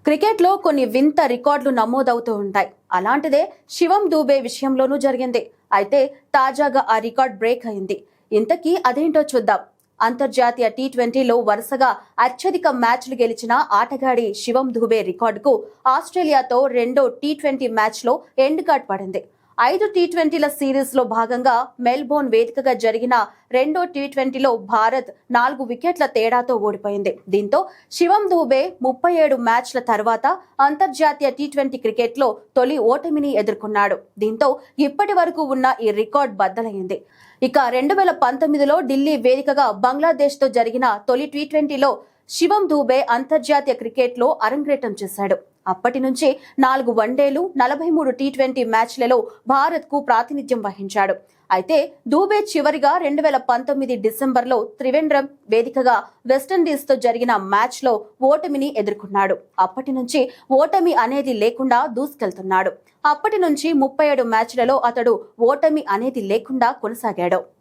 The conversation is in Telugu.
క్రికెట్లో కొన్ని వింత రికార్డులు నమోదవుతూ ఉంటాయి. అలాంటిదే శివం దూబే విషయంలోనూ జరిగింది. అయితే తాజాగా ఆ రికార్డ్ బ్రేక్ అయింది. ఇంతకీ అదేంటో చూద్దాం. అంతర్జాతీయ టీ20లో వరుసగా అత్యధిక మ్యాచ్లు గెలిచిన ఆటగాడి శివం దూబే రికార్డుకు ఆస్ట్రేలియాతో రెండో టీ20 మ్యాచ్లో ఎండ్ కార్డ్ పడింది. 5 టీ20ల సిరీస్ లో భాగంగా మెల్బోర్న్ వేదికగా జరిగిన రెండో టీ20లో భారత్ 4 వికెట్ల తేడాతో ఓడిపోయింది. దీంతో శివం దూబే 37 మ్యాచ్ల తర్వాత అంతర్జాతీయ టీ20 క్రికెట్ లో తొలి ఓటమిని ఎదుర్కొన్నాడు. దీంతో ఇప్పటి వరకు ఉన్న ఈ రికార్డ్ బద్దలైంది. ఇక 2019లో ఢిల్లీ వేదికగా బంగ్లాదేశ్ తో జరిగిన తొలి టీ20లో శివం దూబే అంతర్జాతీయ క్రికెట్ లో అరంగేట్రం చేశాడు. అప్పటి నుంచి 4 వన్డేలు, 43 టీ20 మ్యాచ్లలో భారత్ కు ప్రాతినిధ్యం వహించాడు. అయితే దూబే చివరిగా 2019 డిసెంబర్లో త్రివేంద్రం వేదికగా వెస్టిండీస్ తో జరిగిన మ్యాచ్ లో ఓటమిని ఎదుర్కొన్నాడు. అప్పటి నుంచి ఓటమి అనేది లేకుండా దూసుకెళ్తున్నాడు. అప్పటి నుంచి 37 మ్యాచ్లలో అతడు ఓటమి అనేది లేకుండా కొనసాగాడు.